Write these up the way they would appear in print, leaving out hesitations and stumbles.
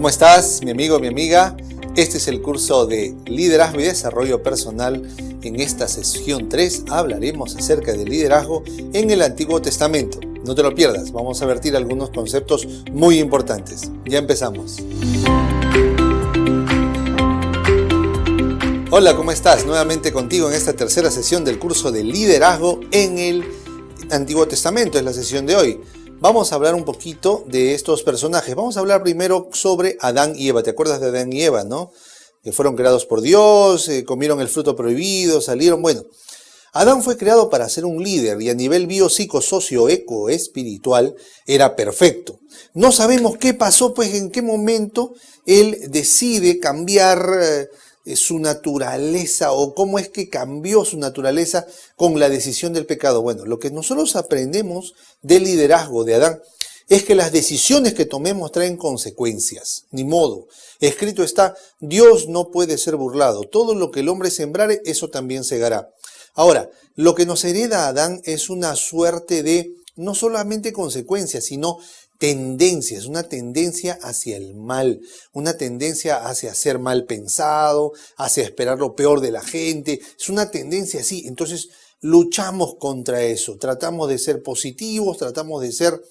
¿Cómo estás, mi amigo, mi amiga? Este es el curso de Liderazgo y Desarrollo Personal. En esta sesión 3 hablaremos acerca del liderazgo en el Antiguo Testamento. No te lo pierdas, vamos a vertir algunos conceptos muy importantes. Ya empezamos. Hola, ¿cómo estás? Nuevamente contigo en esta tercera sesión del curso de Liderazgo en el Antiguo Testamento. Es la sesión de hoy. Vamos a hablar un poquito de estos personajes. Vamos a hablar primero sobre Adán y Eva. ¿Te acuerdas de Adán y Eva, no? Que fueron creados por Dios, comieron el fruto prohibido, salieron. Bueno, Adán fue creado para ser un líder y a nivel bio, psico, socio, eco, espiritual era perfecto. No sabemos qué pasó, pues en qué momento él decide cambiar su naturaleza o cómo es que cambió su naturaleza con la decisión del pecado. Bueno, lo que nosotros aprendemos del liderazgo de Adán es que las decisiones que tomemos traen consecuencias, ni modo. Escrito está, Dios no puede ser burlado, todo lo que el hombre sembrare, eso también segará. Ahora, lo que nos hereda Adán es una suerte de no solamente consecuencias, sino tendencias, una tendencia hacia el mal, una tendencia hacia ser mal pensado, hacia esperar lo peor de la gente, es una tendencia así. Entonces luchamos contra eso, tratamos de ser positivos, tratamos de ser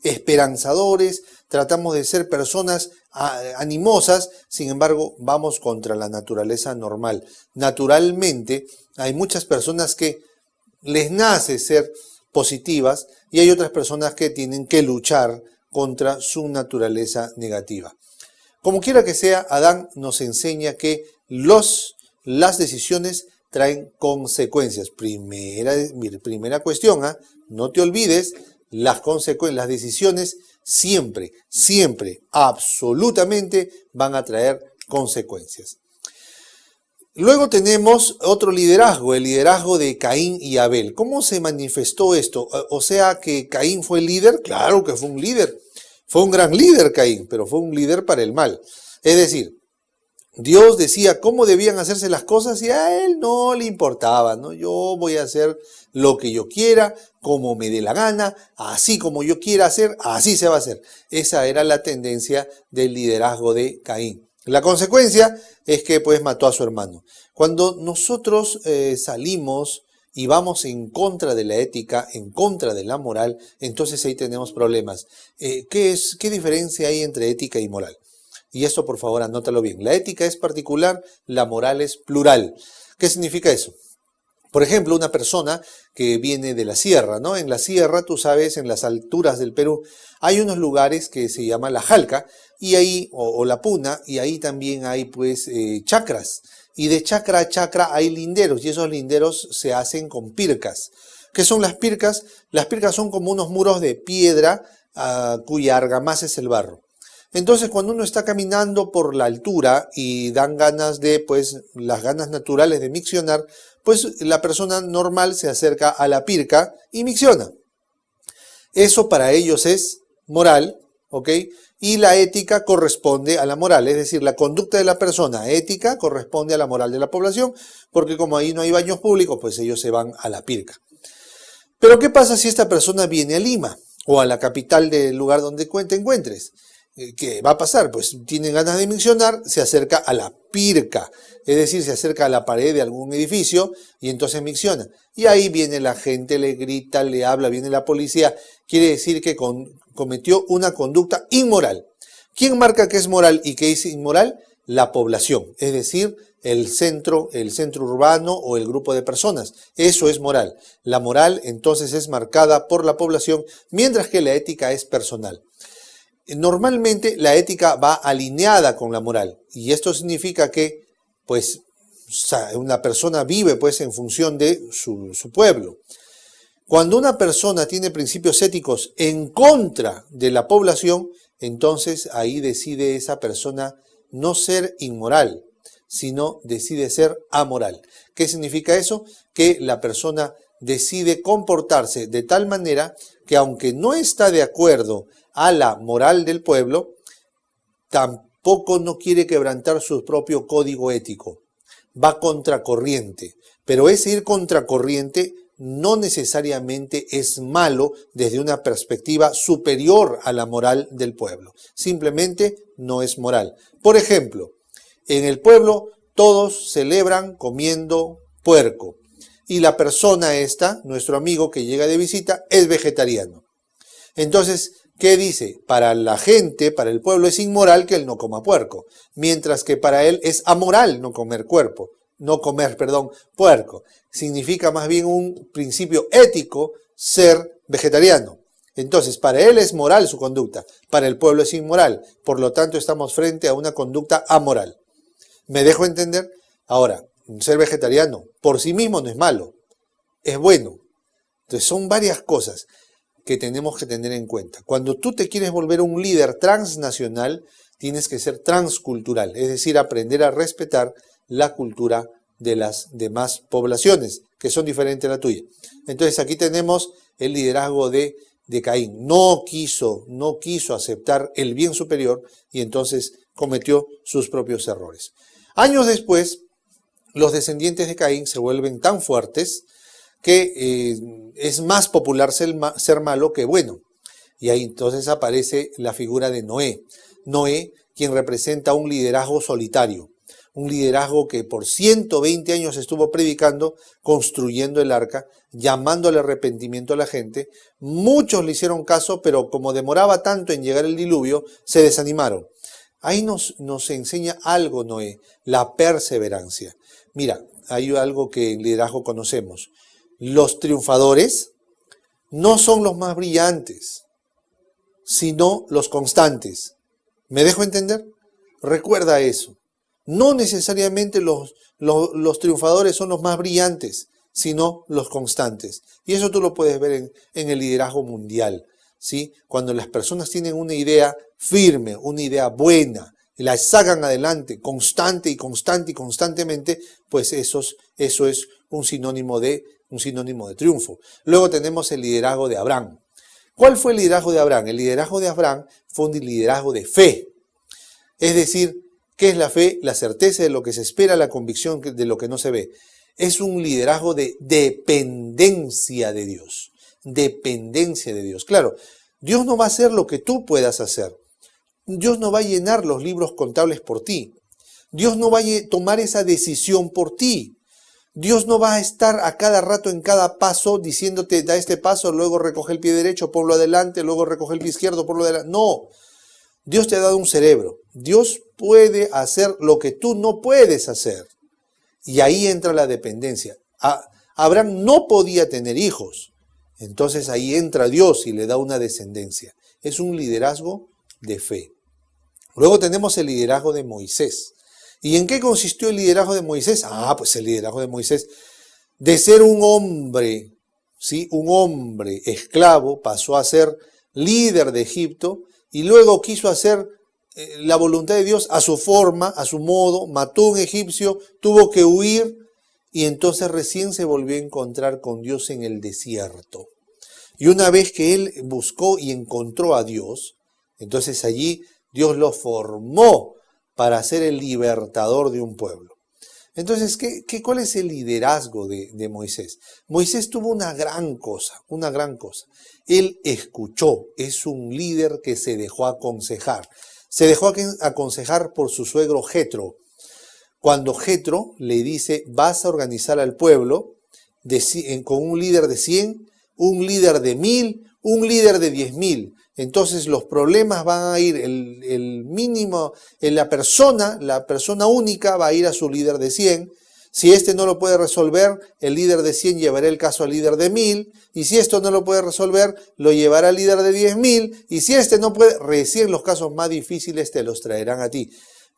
esperanzadores, tratamos de ser personas animosas, sin embargo vamos contra la naturaleza normal. Naturalmente hay muchas personas que les nace ser positivas y hay otras personas que tienen que luchar contra su naturaleza negativa. Como quiera que sea, Adán nos enseña que las decisiones traen consecuencias. Primera cuestión, no te olvides, las decisiones siempre, absolutamente van a traer consecuencias. Luego tenemos otro liderazgo, el liderazgo de Caín y Abel. ¿Cómo se manifestó esto? O sea, que Caín fue el líder. Claro que fue un líder. Fue un gran líder Caín, pero fue un líder para el mal. Es decir, Dios decía cómo debían hacerse las cosas y a él no le importaba, ¿no? Yo voy a hacer lo que yo quiera, como me dé la gana, así como yo quiera hacer, así se va a hacer. Esa era la tendencia del liderazgo de Caín. La consecuencia es que pues mató a su hermano. Cuando nosotros salimos y vamos en contra de la ética, en contra de la moral, entonces ahí tenemos problemas. ¿Qué diferencia hay entre ética y moral? Y esto por favor anótalo bien. La ética es particular, la moral es plural. ¿Qué significa eso? Por ejemplo, una persona que viene de la sierra, ¿no? En la sierra, tú sabes, en las alturas del Perú, hay unos lugares que se llama la Jalca, y ahí, o la Puna, y ahí también hay pues chacras. Y de chacra a chacra hay linderos, y esos linderos se hacen con pircas. ¿Qué son las pircas? Las pircas son como unos muros de piedra cuya argamasa es el barro. Entonces, cuando uno está caminando por la altura y dan ganas de, pues, las ganas naturales de miccionar, pues la persona normal se acerca a la pirca y micciona. Eso para ellos es moral, ¿ok? Y la ética corresponde a la moral, es decir, la conducta de la persona ética corresponde a la moral de la población, porque como ahí no hay baños públicos, pues ellos se van a la pirca. Pero ¿qué pasa si esta persona viene a Lima o a la capital del lugar donde te encuentres? ¿Qué va a pasar? Pues tienen ganas de miccionar, se acerca a la pirca, es decir, se acerca a la pared de algún edificio y entonces micciona. Y ahí viene la gente, le grita, le habla, viene la policía, quiere decir que cometió una conducta inmoral. ¿Quién marca que es moral y que es inmoral? La población, es decir, el centro urbano o el grupo de personas. Eso es moral. La moral entonces es marcada por la población, mientras que la ética es personal. Normalmente la ética va alineada con la moral y esto significa que pues una persona vive pues en función de su pueblo. Cuando una persona tiene principios éticos en contra de la población, entonces ahí decide esa persona no ser inmoral, sino decide ser amoral. ¿Qué significa eso? Que la persona decide comportarse de tal manera que aunque no está de acuerdo a la moral del pueblo, tampoco no quiere quebrantar su propio código ético. Va contracorriente, pero ese ir contracorriente no necesariamente es malo desde una perspectiva superior a la moral del pueblo. Simplemente no es moral. Por ejemplo, en el pueblo todos celebran comiendo puerco y la persona esta, nuestro amigo que llega de visita, es vegetariano. Entonces, ¿qué dice? Para la gente, para el pueblo es inmoral que él no coma puerco, mientras que para él es amoral no comer puerco. Significa más bien un principio ético ser vegetariano. Entonces, para él es moral su conducta, para el pueblo es inmoral. Por lo tanto, estamos frente a una conducta amoral. ¿Me dejo entender? Ahora, ser vegetariano por sí mismo no es malo, es bueno. Entonces, son varias cosas que tenemos que tener en cuenta. Cuando tú te quieres volver un líder transnacional, tienes que ser transcultural, es decir, aprender a respetar la cultura de las demás poblaciones, que son diferentes a la tuya. Entonces, aquí tenemos el liderazgo de Caín. No quiso aceptar el bien superior y entonces cometió sus propios errores. Años después, los descendientes de Caín se vuelven tan fuertes que es más popular ser malo que bueno. Y ahí entonces aparece la figura de Noé. Noé, quien representa un liderazgo solitario, un liderazgo que por 120 años estuvo predicando, construyendo el arca, llamando al arrepentimiento a la gente. Muchos le hicieron caso, pero como demoraba tanto en llegar el diluvio, se desanimaron. Ahí nos enseña algo Noé, la perseverancia. Mira, hay algo que en liderazgo conocemos. Los triunfadores no son los más brillantes, sino los constantes. ¿Me dejo entender? Recuerda eso. No necesariamente los triunfadores son los más brillantes, sino los constantes. Y eso tú lo puedes ver en el liderazgo mundial, ¿sí? Cuando las personas tienen una idea firme, una idea buena, y la sacan adelante constantemente, pues eso es un sinónimo de triunfo. Luego tenemos el liderazgo de Abraham. ¿Cuál fue el liderazgo de Abraham? El liderazgo de Abraham fue un liderazgo de fe. Es decir, ¿qué es la fe? La certeza de lo que se espera, la convicción de lo que no se ve. Es un liderazgo de dependencia de Dios. Dependencia de Dios. Claro, Dios no va a hacer lo que tú puedas hacer. Dios no va a llenar los libros contables por ti. Dios no va a tomar esa decisión por ti. Dios no va a estar a cada rato en cada paso diciéndote, da este paso, luego recoge el pie derecho, ponlo adelante, luego recoge el pie izquierdo, ponlo adelante. No. Dios te ha dado un cerebro. Dios puede hacer lo que tú no puedes hacer. Y ahí entra la dependencia. Abraham no podía tener hijos. Entonces ahí entra Dios y le da una descendencia. Es un liderazgo de fe. Luego tenemos el liderazgo de Moisés. ¿Y en qué consistió el liderazgo de Moisés? Pues el liderazgo de Moisés, de ser un hombre, ¿sí? Un hombre esclavo, pasó a ser líder de Egipto y luego quiso hacer la voluntad de Dios a su forma, a su modo, mató a un egipcio, tuvo que huir y entonces recién se volvió a encontrar con Dios en el desierto. Y una vez que él buscó y encontró a Dios, entonces allí Dios lo formó para ser el libertador de un pueblo. Entonces, ¿cuál es el liderazgo de Moisés? Moisés tuvo una gran cosa. Él escuchó, es un líder que se dejó aconsejar. Se dejó aconsejar por su suegro Jetro. Cuando Jetro le dice, vas a organizar al pueblo con un líder de 100, un líder de 1000, un líder de 10.000. Entonces los problemas van a ir, el mínimo, la persona única va a ir a su líder de 100. Si este no lo puede resolver, el líder de 100 llevará el caso al líder de 1000. Y si esto no lo puede resolver, lo llevará al líder de 10.000. Y si este no puede, recién los casos más difíciles te los traerán a ti.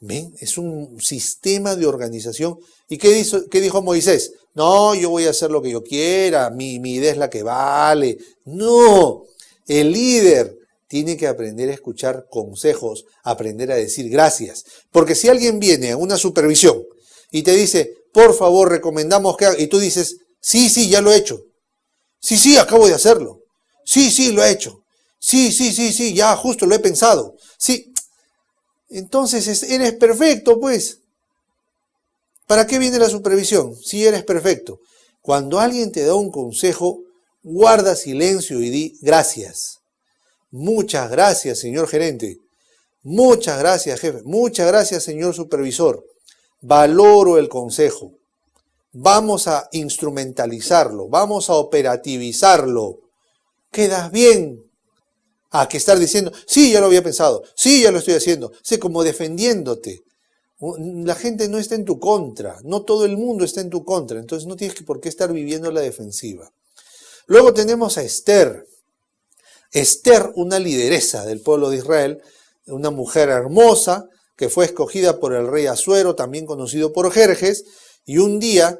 ¿Ven? Es un sistema de organización. ¿Y qué dijo Moisés? No, yo voy a hacer lo que yo quiera, mi idea es la que vale. No, el líder tiene que aprender a escuchar consejos, aprender a decir gracias. Porque si alguien viene a una supervisión y te dice, por favor, recomendamos que haga, y tú dices, sí, ya lo he hecho. Sí, acabo de hacerlo. Sí, lo he hecho. Sí, ya justo lo he pensado. Sí. Entonces, eres perfecto, pues. ¿Para qué viene la supervisión? Si eres perfecto. Cuando alguien te da un consejo, guarda silencio y di gracias. Muchas gracias, señor gerente. Muchas gracias, jefe. Muchas gracias, señor supervisor. Valoro el consejo. Vamos a instrumentalizarlo. Vamos a operativizarlo. Quedas bien. A que estar diciendo, sí, ya lo había pensado. Sí, ya lo estoy haciendo. Sí, como defendiéndote. La gente no está en tu contra. No todo el mundo está en tu contra. Entonces no tienes por qué estar viviendo la defensiva. Luego tenemos a Esther. Esther, una lideresa del pueblo de Israel, una mujer hermosa que fue escogida por el rey Asuero, también conocido por Jerjes, y un día,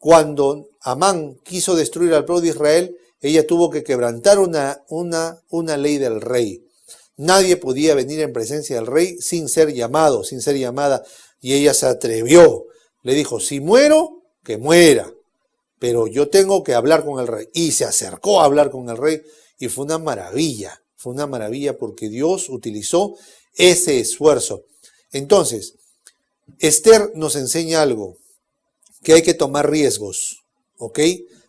cuando Amán quiso destruir al pueblo de Israel, ella tuvo que quebrantar una ley del rey. Nadie podía venir en presencia del rey sin ser llamado, sin ser llamada, y ella se atrevió. Le dijo, si muero, que muera, pero yo tengo que hablar con el rey. Y se acercó a hablar con el rey, y fue una maravilla porque Dios utilizó ese esfuerzo. Entonces, Esther nos enseña algo, que hay que tomar riesgos, ¿ok?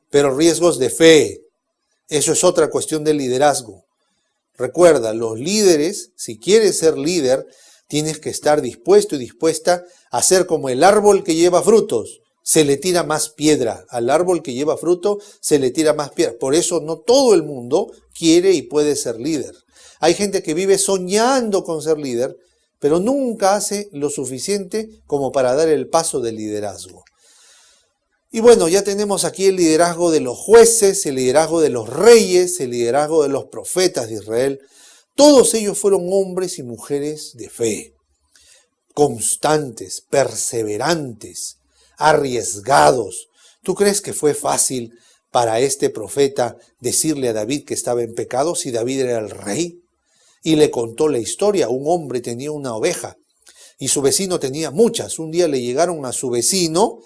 Pero riesgos de fe. Eso es otra cuestión de liderazgo. Recuerda, los líderes, si quieres ser líder, tienes que estar dispuesto y dispuesta a ser como el árbol que lleva frutos. Se le tira más piedra. Al árbol que lleva fruto se le tira más piedra. Por eso no todo el mundo quiere y puede ser líder. Hay gente que vive soñando con ser líder, pero nunca hace lo suficiente como para dar el paso del liderazgo. Y bueno, ya tenemos aquí el liderazgo de los jueces, el liderazgo de los reyes, el liderazgo de los profetas de Israel. Todos ellos fueron hombres y mujeres de fe, constantes, perseverantes, arriesgados. ¿Tú crees que fue fácil para este profeta decirle a David que estaba en pecado si David era el rey? Y le contó la historia. Un hombre tenía una oveja y su vecino tenía muchas. Un día le llegaron a su vecino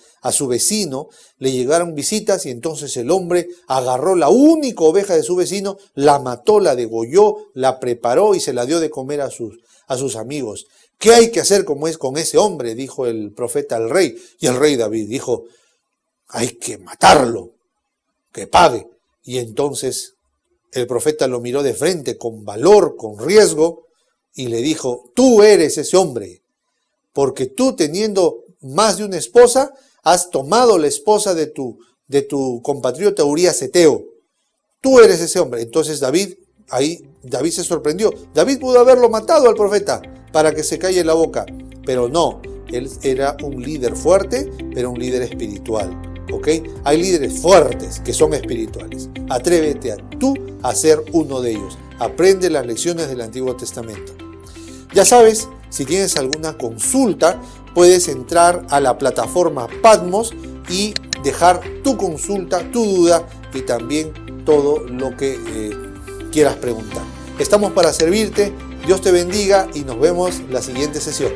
le llegaron visitas y entonces el hombre agarró la única oveja de su vecino, la mató, la degolló, la preparó y se la dio de comer a sus amigos. ¿Qué hay que hacer con ese hombre?, dijo el profeta al rey. Y el rey David dijo, hay que matarlo, que pague. Y entonces el profeta lo miró de frente con valor, con riesgo, y le dijo, tú eres ese hombre, porque tú teniendo más de una esposa, has tomado la esposa de tu compatriota Urías Eteo. Tú eres ese hombre. Entonces David se sorprendió. David pudo haberlo matado al profeta para que se calle la boca, pero no, él era un líder fuerte, pero un líder espiritual. ¿Ok? Hay líderes fuertes que son espirituales. Atrévete a ser uno de ellos. Aprende las lecciones del Antiguo Testamento. Ya sabes, si tienes alguna consulta, puedes entrar a la plataforma Patmos y dejar tu consulta, tu duda y también todo lo que quieras preguntar. Estamos para servirte. Dios te bendiga y nos vemos la siguiente sesión.